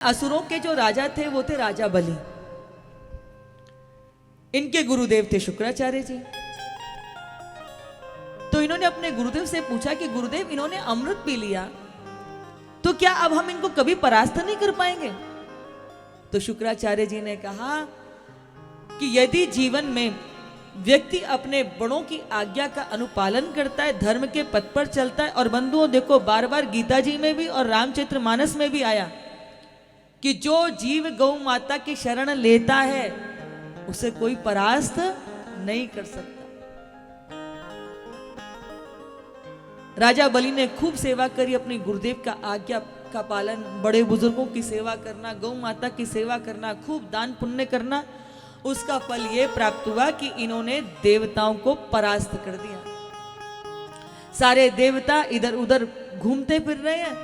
असुरों के जो राजा थे वो थे राजा बलि। इनके गुरुदेव थे शुक्राचार्य जी। तो इन्होंने अपने गुरुदेव से पूछा कि गुरुदेव, इन्होंने अमृत पी लिया तो क्या अब हम इनको कभी परास्त नहीं कर पाएंगे? तो शुक्राचार्य जी ने कहा कि यदि जीवन में व्यक्ति अपने बड़ों की आज्ञा का अनुपालन करता है, धर्म के पथ पर चलता है, और बंधुओं देखो बार बार गीता जी में भी और रामचरितमानस में भी आया कि जो जीव गौ माता की शरण लेता है उसे कोई परास्त नहीं कर सकता। राजा बलि ने खूब सेवा करी, अपनी गुरुदेव का आज्ञा का पालन, बड़े बुजुर्गों की सेवा करना, गौ माता की सेवा करना, खूब दान पुण्य करना। उसका फल यह प्राप्त हुआ कि इन्होंने देवताओं को परास्त कर दिया। सारे देवता इधर उधर घूमते फिर रहे हैं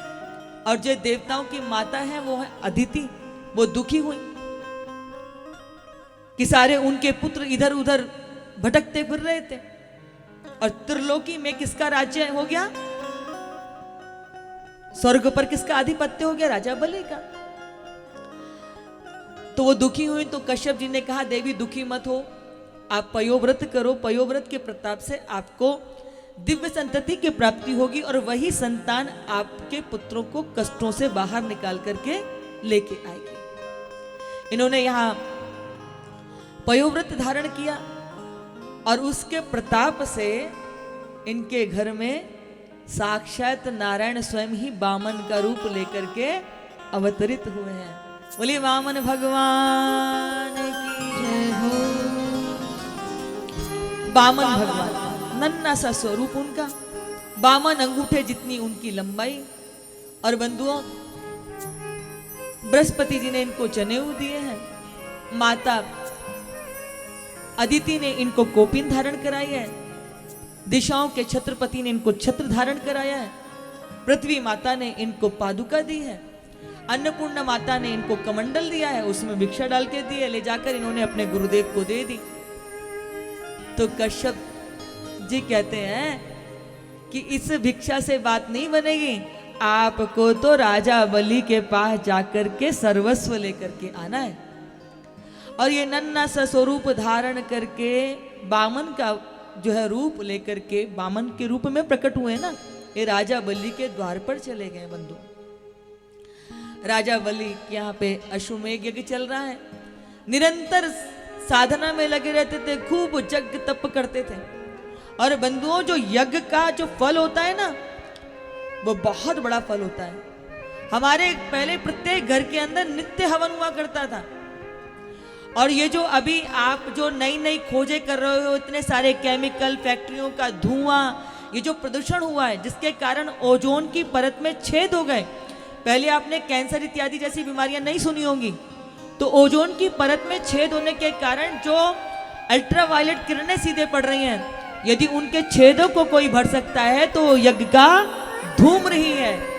और जो देवताओं की माता है वो है अदिति, वो दुखी हुई कि सारे उनके पुत्र इधर उधर भटकते फिर रहे थे। और त्रिलोकी में किसका राज्य हो गया? स्वर्ग पर किसका आधिपत्य हो गया? राजा बलि का। तो वो दुखी हुई तो कश्यप जी ने कहा, देवी दुखी मत हो, आप पयोव्रत करो, पयोव्रत के प्रताप से आपको दिव्य संतति की प्राप्ति होगी और वही संतान आपके पुत्रों को कष्टों से बाहर निकाल करके लेके आएगी। इन्होंने यहां पयोव्रत धारण किया और उसके प्रताप से इनके घर में साक्षात नारायण स्वयं ही वामन का रूप लेकर के अवतरित हुए हैं। बोलिए वामन भगवान की जय हो। वामन भगवान, नन्हा सा स्वरूप उनका, वामन अंगूठे जितनी उनकी लंबाई। और बंधुओं, बृहस्पति जी ने इनको जनेऊ दिए हैं, माता अदिति ने इनको कोपिन धारण कराई है, दिशाओं के छत्रपति ने इनको छत्र धारण कराया है, पृथ्वी माता ने इनको पादुका दी है, अन्नपूर्णा माता ने इनको कमंडल दिया है, उसमें भिक्षा डाल के दी है, ले जाकर इन्होंने अपने गुरुदेव को दे दी। तो कश्यप जी कहते हैं कि इस भिक्षा से बात नहीं बनेगी, आपको तो राजा बलि के पास जाकर के सर्वस्व लेकर के आना है। और ये नन्हा सा स्वरूप धारण करके वामन का जो है रूप लेकर के, वामन के रूप में प्रकट हुए ना, ये राजा बलि के द्वार पर चले गए। बंधु, राजा बलि यहाँ पे अश्वमेघ यज्ञ चल रहा है, निरंतर साधना में लगे रहते थे, खूब जग तप करते थे। और बंधुओं, जो यज्ञ का जो फल होता है ना, वो बहुत बड़ा फल होता है। हमारे पहले प्रत्येक घर के अंदर नित्य हवन हुआ करता था। और ये जो अभी आप जो नई नई खोजें कर रहे हो, इतने सारे केमिकल, फैक्ट्रियों का धुआं, ये जो प्रदूषण हुआ है जिसके कारण ओजोन की परत में छेद हो गए। पहले आपने कैंसर इत्यादि जैसी बीमारियां नहीं सुनी होंगी। तो ओजोन की परत में छेद होने के कारण जो अल्ट्रावायलेट किरणें सीधे पड़ रही हैं, यदि उनके छेदों को कोई भर सकता है तो यज्ञ का धूम रही है।